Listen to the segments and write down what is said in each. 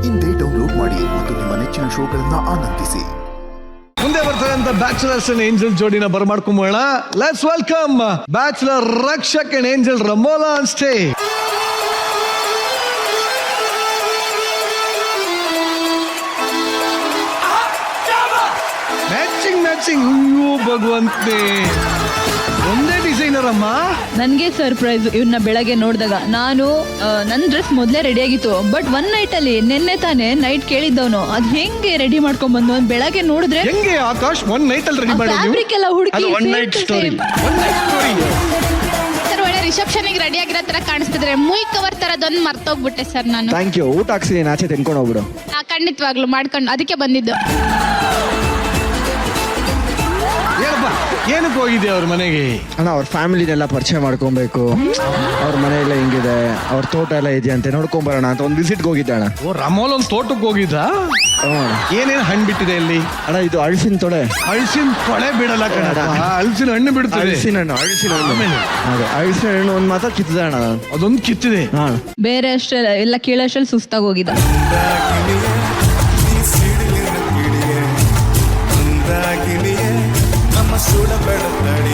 ಇಂದೇ ಡೌನ್ಲೋಡ್ ಮಾಡಿ ಮತ್ತು ನಿಮ್ಮ ನೆಚ್ಚಿನ ಶೋಗಳನ್ನ ಆನಂದಿಸಿ. ಮುಂದೆ ಬರ್ತಕ್ಕಂಥ ಬ್ಯಾಚುಲರ್ಸ್ ಅಂಡ್ ಏಂಜಲ್ ಜೋಡಿನ ಬರಮಾಡ್ಕೊಂಬೋಣ. Let's welcome bachelor Rakshak and angel Ramola on stage. Matching ಅಯ್ಯೋ ಭಗವಂತೆ, ಒಂದೇ ಡಿಸೈನರ್ ಅಮ್ಮ. ನನ್ಗೆ ಸರ್ಪ್ರೈಸ್ ಇವನ್ನ ಬೆಳಗ್ಗೆ ನೋಡಿದಾಗ. ನಾನು ನನ್ನ ಡ್ರೆಸ್ ಮೊದಲೇ ರೆಡಿ ಆಗಿತ್ತು, ಬಟ್ ಒನ್ ನೈಟ್ ಅಲ್ಲಿ ನಿನ್ನೆ ತಾನೇ ನೈಟ್ ಕೇಳಿದ್ದವನು ಅದ್ ಹೆಂಗೆ ರೆಡಿ ಮಾಡ್ಕೊಂಡ್ ಬಂದು ಬೆಳಗ್ಗೆ ನೋಡಿದ್ರೆ ಹೆಂಗೆ ಆಕಾಶ್ ಒನ್ ನೈಟ್ ಅಲ್ಲಿ ರೆಡಿ ಮಾಡಿದ್ವಿ. ಫ್ಯಾಬ್ರಿಕ್ ಎಲ್ಲ ಹುಡುಕಿ ಒನ್ ನೈಟ್ ಸ್ಟೋರಿ. ಸರ್ ಒಳ್ಳೆ ರಿಸೆಪ್ಷನ್ಗೆ ರೆಡಿ ಆಗಿರೋ ತರ ಕಾಣಿಸ್ತಿದ್ರೆ ಮುಯ್ ಕವರ್ ತರದೊಂದು ಮರ್ತೋಗ್ಬಿಟ್ಟೆ ಸರ್ ನಾನು. Thank you. ಊಟ ಹಾಕ್ಸಿ ಆಚೆ ತಿನ್ಕೊಂಡು ಹೋಗ್ಬಿಡು. ಖಂಡಿತವಾಗ್ಲು ಮಾಡ್ಕೊಂಡು ಅದಕ್ಕೆ ಬಂದಿದ್ದು. ಹೇಳಪ್ಪ, ಏನಕ್ಕೆ ಹೋಗಿದ್ದೆ ಅವ್ರ ಮನೆಗೆ? ಅಣ್ಣ ಅವ್ರ ಫ್ಯಾಮಿಲಿನೆಲ್ಲ ಪರಿಚಯ ಮಾಡ್ಕೊಬೇಕು. ಅವ್ರ ಮನೆ ಎಲ್ಲ ಹೆಂಗಿದೆ, ಅವ್ರ ತೋಟ ಎಲ್ಲ ಇದೆಯಂತೆ ನೋಡ್ಕೊಂಬರೋಣ ಅಂತ ಒಂದು ವಿಸಿಟ್ಗೆ ಹೋಗಿದ್ದೆ ಅಣ್ಣ. ಓ, ರಮೋಲ್ ಒಂದು ತೋಟಕ್ಕೆ ಹೋಗಿದ್ದ. ಏನೇನು ಹಣ್ಣು ಬಿಟ್ಟಿದೆ ಅಲ್ಲಿ? ಅಣ್ಣ ಇದು ಅಳಸಿನ ತೊಳೆ. ಅಳಸಿನ ತೊಳೆ ಬಿಡಲ್ಲ ಕಣ, ಅಳಸಿನ ಹಣ್ಣು ಬಿಡ್ತದೆ. ಅಳಸಿನ ಹಣ್ಣು ಅದೇ ಅಳಸಿನ ಹಣ್ಣು ಒಂದು ಮಾತ್ರ ಕಿತ್ತಿದೆ ಅಣ್ಣ. ಅದೊಂದು ಕಿತ್ತಿದೆ. ಬೇರೆ ಅಷ್ಟೇ ಎಲ್ಲ ಕೀಳಷ್ಟಲ್ಲಿ ಸುಸ್ತಾಗಿ ಹೋಗಿದ್ದ.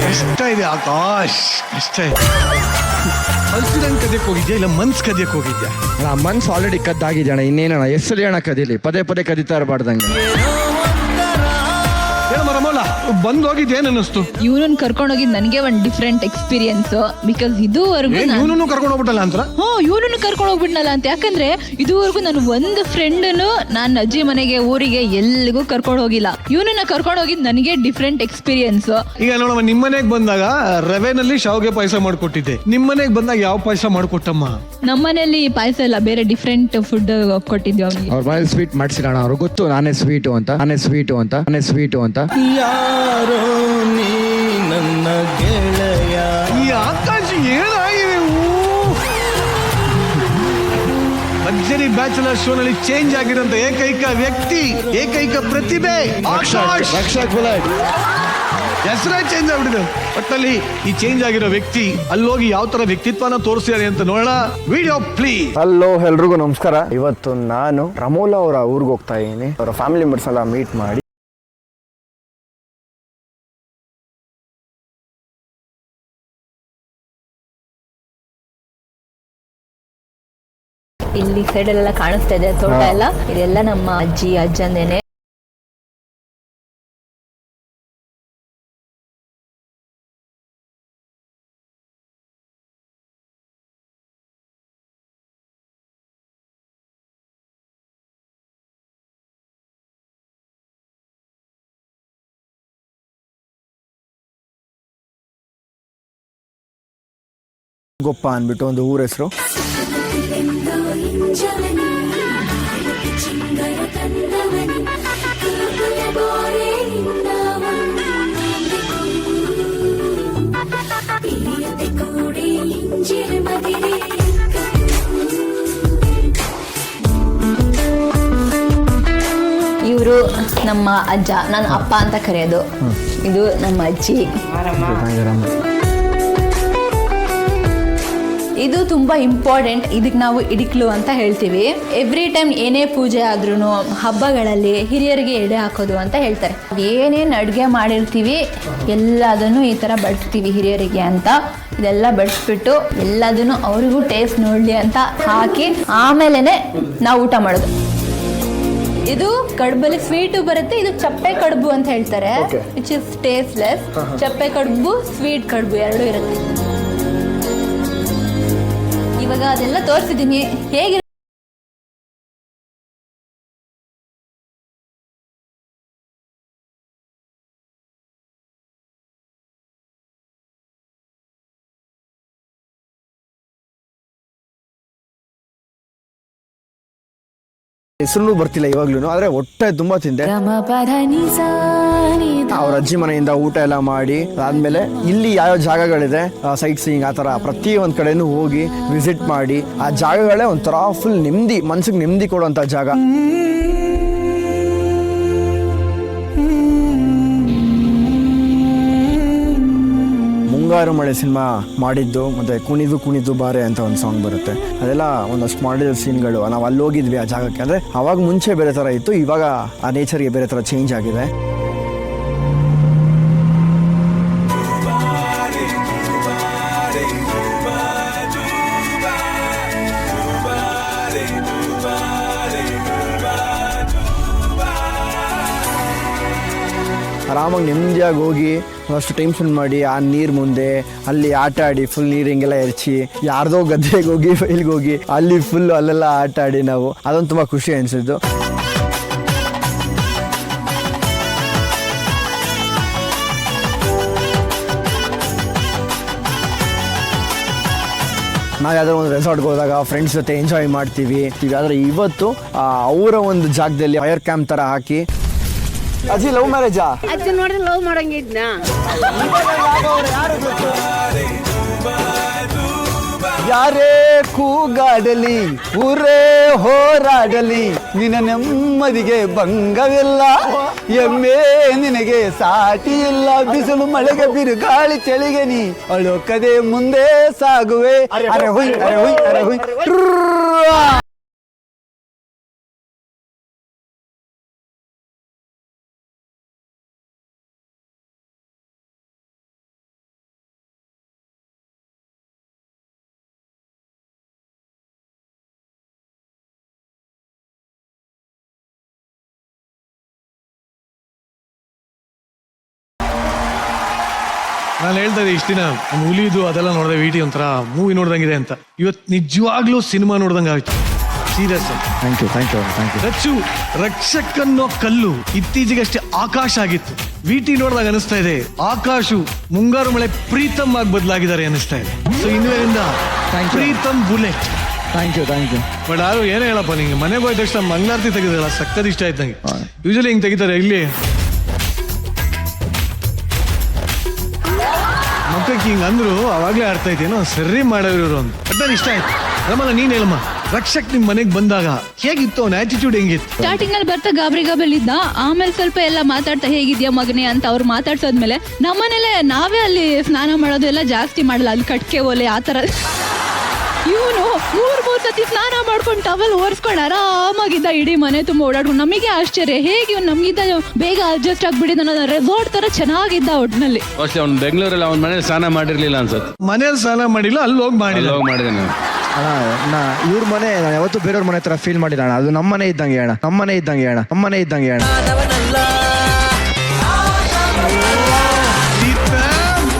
ಕಷ್ಟ ಇದೆ ಆಕಾಶ್, ಕಷ್ಟ ಇದೆ. ಹಲಸಿನ ಹಣ್ಣು ಕದಿಯಕ್ಕೆ ಹೋಗಿದ್ಯಾ ಇಲ್ಲ ಮನ್ಸ್ ಕದಿಯಕ್ಕೆ ಹೋಗಿದ್ಯಾ? ಅಣ್ಣ ಮನ್ಸು ಆಲ್ರೆಡಿ ಕದ್ದಾಗಿದೆ ಅಣ್ಣ, ಇನ್ನೇನಣ್ಣ ಹೆಸರು ಅಣ್ಣ ಕದೀಲಿ, ಪದೇ ಪದೇ ಕದೀತಾ ಇರಬಾರ್ದಂಗೆ. ರಮೋಲ ಬಂದ್ ಹೋಗಿದ್ ಏನ್ ಅನ್ನಿಸ್ತು? ಇವನನ್ನ ಕರ್ಕೊಂಡು ಹೋಗಿದ್ ನನಗೆ ಒಂದು ಡಿಫ್ರೆಂಟ್ ಎಕ್ಸ್ಪೀರಿಯನ್ಸ್. ಬಿಕಾಸ್ ಇದುವರೆಗೂ ಇವನನ್ನು ಕರ್ಕೊಂಡು ಹೋಗ್ಬಿಟ್ಟಲ್ಲ ಅಂತ. ಇವನನ್ನು ಕರ್ಕೊಂಡು ಹೋಗ್ಬಿಟ್ನಲ್ಲ ಅಂತ. ಯಾಕಂದ್ರೆ ಇದುವರೆಗೂ ನಾನು ಒಂದು ಫ್ರೆಂಡನ್ನು ನಾನು ಅಜ್ಜಿ ಮನೆಗೆ ಊರಿಗೆ ಎಲ್ಲಿಗೂ ಕರ್ಕೊಂಡು ಹೋಗಿಲ್ಲ. ಇವನನ್ನ ಕರ್ಕೊಂಡು ಹೋಗಿದ್ ನನಗೆ ಡಿಫ್ರೆಂಟ್ ಎಕ್ಸ್ಪೀರಿಯನ್ಸ್. ಈಗ ನೋಡಮ್ಮ, ನಿಮ್ ಮನೆಗ್ ಬಂದಾಗ ರವೆನಲ್ಲಿ ಶಾವಿಗೆ ಪಾಯಸ ಮಾಡ್ಕೊಟ್ಟಿದ್ದೆ. ನಿಮ್ ಮನೆಗ್ ಬಂದಾಗ ಯಾವ ಪಾಯಸ ಮಾಡ್ಕೊಟ್ಟಮ್ಮ? ನಮ್ಮನೇಲಿ ಪಾಯಸ ಇಲ್ಲ, ಬೇರೆ ಡಿಫ್ರೆಂಟ್ ಫುಡ್ ಕೊಟ್ಟಿದ್ವಿ ಅವ್ನಿಗೆ. ಅವ್ರ ಮನೇಲಿ ಸ್ವೀಟ್ ಮಾಡ್ಸಿರೋಣ, ಅವ್ರು ಗೊತ್ತು ನಾನೇ ಸ್ವೀಟು ಅಂತ. ಯಾರೋ ನೀ ನನ್ನ ಗೆಳೆಯ. ಈ ಆಕಾಶ ಏನಾಗಿದೆ? ಲಕ್ಸರಿ ಬ್ಯಾಚುಲರ್ ಶೋ ನಲ್ಲಿ ಚೇಂಜ್ ಆಗಿರೋಂತ ಏಕೈಕ ವ್ಯಕ್ತಿ, ಏಕೈಕ ಪ್ರತಿಭೆ ಆಕಾಶ್. ಹೆಸರೇ ಚೇಂಜ್ ಆಗ್ಬಿಟ್ಟಿದೆ. ಒಟ್ಟಲ್ಲಿ ಈ ಚೇಂಜ್ ಆಗಿರೋ ವ್ಯಕ್ತಿ ಅಲ್ಲೋಗಿ ಯಾವ ತರ ವ್ಯಕ್ತಿತ್ವನ ತೋರಿಸ್ತಾರೆ ಅಂತ ನೋಡೋಣ. Video please. ಹಲೋ, ಎಲ್ರಿಗೂ ನಮಸ್ಕಾರ. ಇವತ್ತು ನಾನು ರಮೋಲಾ ಅವರ ಊರಿಗೆ ಹೋಗ್ತಾ ಇದ್ದೀನಿ. ಅವರ ಫ್ಯಾಮಿಲಿ ಮೆಂಬರ್ಸ್ ಎಲ್ಲ ಮೀಟ್ ಮಾಡಿ ಇಲ್ಲಿ ಸೈಡ್ ಎಲ್ಲ ಕಾಣಿಸ್ತಾ ಇದೆ ತೋಟ ಎಲ್ಲ. ಇದೆಲ್ಲ ನಮ್ಮ ಅಜ್ಜಿ ಅಜ್ಜಂದೇನೆ. ಗೊಪ್ಪ ಅಂದ್ಬಿಟ್ಟು ಒಂದು ಊರ ಹೆಸರು. ಇವರು ನಮ್ಮ ಅಜ್ಜ, ನನ್ನ ಅಪ್ಪ ಅಂತ ಕರೆಯೋದು. ಇದು ನಮ್ಮ ಅಜ್ಜಿ. ಇದು ತುಂಬ ಇಂಪಾರ್ಟೆಂಟ್. ಇದಕ್ಕೆ ನಾವು ಇಡಿಕ್ಲು ಅಂತ ಹೇಳ್ತೀವಿ. ಎವ್ರಿ ಟೈಮ್ ಏನೇ ಪೂಜೆ ಆದ್ರೂ ಹಬ್ಬಗಳಲ್ಲಿ ಹಿರಿಯರಿಗೆ ಎಡೆ ಹಾಕೋದು ಅಂತ ಹೇಳ್ತಾರೆ. ಏನೇನು ಅಡುಗೆ ಮಾಡಿರ್ತೀವಿ ಎಲ್ಲದನ್ನು ಈ ಥರ ಬಡಿಸ್ತೀವಿ ಹಿರಿಯರಿಗೆ ಅಂತ. ಇದೆಲ್ಲ ಬಡಿಸ್ಬಿಟ್ಟು ಎಲ್ಲದನ್ನು ಅವ್ರಿಗೂ ಟೇಸ್ಟ್ ನೋಡಲಿ ಅಂತ ಹಾಕಿ ಆಮೇಲೆ ನಾವು ಊಟ ಮಾಡೋದು. ಇದು ಕಡುಬಲ್ಲಿ ಸ್ವೀಟು ಬರುತ್ತೆ. ಇದು ಚಪ್ಪೆ ಕಡುಬು ಅಂತ ಹೇಳ್ತಾರೆ, ವಿಚ್ ಇಸ್ ಟೇಸ್ಟ್ಲೆಸ್. ಚಪ್ಪೆ ಕಡುಬು, ಸ್ವೀಟ್ ಕಡುಬು ಎರಡೂ ಇರುತ್ತೆ. ಇವಾಗ ಅದೆಲ್ಲ ತೋರಿಸಿದ್ದೀನಿ ಹೇಗೆ. ಹೆಸರು ಬರ್ತಿಲ್ಲ ಇವಾಗ್ಲೂ, ಆದ್ರೆ ಹೊಟ್ಟೆ ತುಂಬಾ ತಿಂದೆ. ಅವ್ರ ಅಜ್ಜಿ ಮನೆಯಿಂದ ಊಟ ಎಲ್ಲ ಮಾಡಿ ಆದ್ಮೇಲೆ ಇಲ್ಲಿ ಯಾವ ಜಾಗಗಳಿದೆ ಸೈಟ್ ಸೀಯಿಂಗ್ ಆ ತರ ಪ್ರತಿ ಒಂದ್ ಕಡೆನೂ ಹೋಗಿ ವಿಸಿಟ್ ಮಾಡಿ ಆ ಜಾಗಗಳೇ ಒಂಥರ ಫುಲ್ ನೆಮ್ಮದಿ, ಮನ್ಸಿಗೆ ನೆಮ್ಮದಿ ಕೊಡುವಂತ ಜಾಗ. ಮುಂಗಾರು ಮಳೆ ಸಿನಿಮಾ ಮಾಡಿದ್ದು, ಮತ್ತು ಕುಣಿದು ಕುಣಿದು ಬಾರೆ ಅಂತ ಒಂದು ಸಾಂಗ್ ಬರುತ್ತೆ. ಅದೆಲ್ಲ ಒಂದಷ್ಟು ಮಾಡಿದ ಸೀನ್ಗಳು. ನಾವು ಅಲ್ಲಿ ಹೋಗಿದ್ವಿ ಆ ಜಾಗಕ್ಕೆ. ಅಂದರೆ ಅವಾಗ ಮುಂಚೆ ಬೇರೆ ಥರ ಇತ್ತು, ಇವಾಗ ಆ ನೇಚರ್ಗೆ ಬೇರೆ ಥರ ಚೇಂಜ್ ಆಗಿದೆ. ಆರಾಮಾಗಿ ನೆಮ್ಮದಿಯಾಗಿ ಹೋಗಿ ಒಂದಷ್ಟು ಟೈಮ್ ಸ್ಪೆಂಡ್ ಮಾಡಿ ಆ ನೀರು ಮುಂದೆ ಅಲ್ಲಿ ಆಟ ಆಡಿ ಫುಲ್ ನೀರು ಹಿಂಗೆಲ್ಲ ಎರಚಿ, ಯಾರ್ದೋ ಗದ್ದೆಗೆ ಹೋಗಿ ಫೈಲ್ಗೆ ಹೋಗಿ ಅಲ್ಲಿ ಫುಲ್ ಅಲ್ಲೆಲ್ಲ ಆಟ ಆಡಿ ನಾವು, ಅದೊಂದು ತುಂಬ ಖುಷಿ ಅನಿಸಿದ್ದು. ನಾವು ಯಾವ್ದಾದ್ರು ಒಂದು ರೆಸಾರ್ಟ್ಗೆ ಹೋದಾಗ ಫ್ರೆಂಡ್ಸ್ ಜೊತೆ ಎಂಜಾಯ್ ಮಾಡ್ತೀವಿ. ಆದರೆ ಇವತ್ತು ಅವರ ಒಂದು ಜಾಗದಲ್ಲಿ ಫೈರ್ ಕ್ಯಾಂಪ್ ಥರ ಹಾಕಿ. ಅಜ್ಜಿ ಲವ್ ಮ್ಯಾರೇಜಾ? ಅಜ್ಜಿ ನೋಡಿದ್ರೆ ಲವ್ ಮಾಡಂಗಿದ್ನ. ಯಾರೇ ಕೂಗಾಡಲಿ ಊರೇ ಹೋರಾಡಲಿ ನಿನ್ನ ನೆಮ್ಮದಿಗೆ ಭಂಗವಿಲ್ಲ, ಎಮ್ಮೆ ನಿನಗೆ ಸಾಟಿ ಇಲ್ಲ, ಬಿಸಿಲು ಮಳೆಗೆ ಬಿರುಗಾಳಿ ಚಳಿಗೆ ನೀ ಅಳೋಕದೆ ಮುಂದೆ ಸಾಗುವೆ. ಅರೆ ಹುಯ್ ಅರೆ ಹುಯ್ ಅರೆ ಹುಯ್. ನಾನು ಹೇಳ್ತಾ ಇದ್ದೆ ಇಷ್ಟು ದಿನ ಹುಲಿದು ಅದೆಲ್ಲ ನೋಡಿದೆ, ವಿಟಿ ಒಂಥರ ಮೂವಿ ನೋಡ್ದಂಗಿದೆ ಅಂತ. ಇವತ್ತು ನಿಜವಾಗ್ಲೂ ಸಿನಿಮಾ ನೋಡ್ದಂಗೆ ಆಯ್ತು. ಸೀರಿಯಸ್. Thank you. ರಚ್ಚು ರಕ್ಷಕನ್ನೋ ಕಲ್ಲು ಇತ್ತೀಚೆಗಷ್ಟೇ ಆಕಾಶ ಆಗಿತ್ತು. ವಿಟಿ ನೋಡಿದಾಗ ಅನಿಸ್ತಾ ಇದೆ ಆಕಾಶು ಮುಂಗಾರು ಮಳೆ ಪ್ರೀತಮ್ ಆಗಿ ಬದಲಾಗಿದ್ದಾರೆ ಅನಿಸ್ತಾ ಇದೆ. ಸೊ ಇನ್ನುವರಿಂದ Preetham bullet. Thank you. But ಯಾರು ಏನೇ ಹೇಳಪ್ಪ, ನಿಂಗೆ ಮನೆಗೆ ಹೋದ ತಕ್ಷಣ ಮಂಗಳಾರತಿ ತೆಗೆದಿಲ್ಲ, ಸಕ್ಕತ್ ಇಷ್ಟ ಆಯ್ತು ನಂಗೆ. ಯೂಶಲಿ ಹಿಂಗೆ ತೆಗಿತಾರೆ ಇಲ್ಲಿ ಮಕ್ಕಳಿಗೆ ಹಿಂಗೆ ಅಂದ್ರು ಅವಾಗಲೇ ಅರ್ಥ ಆಯ್ತೇನೋ ಸರಿ ಮಾಡೋರು ಇವರು ಅಂತ. ಬಟ್ ನಾನು ಇಷ್ಟ ಆಯ್ತು. ರಮಲ ನೀನ್ ಹೇಳಮ್ಮ, ರಕ್ಷಕ್ ನಿಮ್ ಮನೆಗೆ ಬಂದಾಗ ಹೇಗಿತ್ತು ಅವನ ಆಟಿಟ್ಯೂಡ್, ಹೆಂಗಿತ್ತು? ಸ್ಟಾರ್ಟಿಂಗ್ ಅಲ್ಲಿ ಬರ್ತಾ ಗಾಬರಿ ಇದ್ದ, ಆಮೇಲೆ ಸ್ವಲ್ಪ ಎಲ್ಲ ಮಾತಾಡ್ತಾ ಹೇಗಿದ್ಯಾ ಮಗನೇ ಅಂತ ಅವ್ರು ಮಾತಾಡ್ಸೋದ್ಮೇಲೆ ನಮ್ಮನೇಲೆ ನಾವೇ ಅಲ್ಲಿ ಸ್ನಾನ ಮಾಡೋದು ಎಲ್ಲ ಜಾಸ್ತಿ ಮಾಡಲ್ಲ, ಅಲ್ಲಿ ಕಟ್ಕೆ ಒಲೆ ಆ ಥರ. ಇವನು ಮೂರ್ ಸತಿ ಸ್ನಾನ ಮಾಡ್ಕೊಂಡು ಟವಲ್ ಒರೆಸ್ಕೊಂಡು ಆರಾಮಾಗಿದ್ದ, ಇಡೀ ಮನೆ ತುಂಬ ಓಡಾಡ್ಕೊಂಡು. ನಮಗೆ ಆಶ್ಚರ್ಯ, ಹೇಗೆ ಇವ್ನು ನಮ್ಗಿದ್ದ ಬೇಗ ಅಡ್ಜಸ್ಟ್ ಆಗ್ಬಿಟ್ಟಿದ್ದ, ಅನ್ನೋದು ರೆಸಾರ್ಟ್ ತರ ಚೆನ್ನಾಗಿದ್ದ ಒಟ್ನಲ್ಲಿ. ಅವ್ನು ಬೆಂಗಳೂರಲ್ಲಿ ಅವ್ನ ಮನೇಲಿ ಸ್ನಾನ ಮಾಡಿರ್ಲಿಲ್ಲ ಅನ್ಸುತ್ತೆ. ಮನೇಲಿ ಸ್ನಾನ ಮಾಡಿಲ್ಲ, ಅಲ್ಲಿ ಹೋಗಿ ಮಾಡಿಲ್ಲ. ಮಾಡಿದೆ ಅಣ್ಣ ಇವ್ರ ಮನೆ ನಾನು ಯಾವತ್ತೂ ಬೇರೆಯವ್ರ ಮನೆ ಹತ್ರ ಫೀಲ್ ಮಾಡಿಲ್ಲ ಅಣ್ಣ. ಅದು ನಮ್ಮನೆ ಇದ್ದಂಗೆ ಅಣ್ಣ.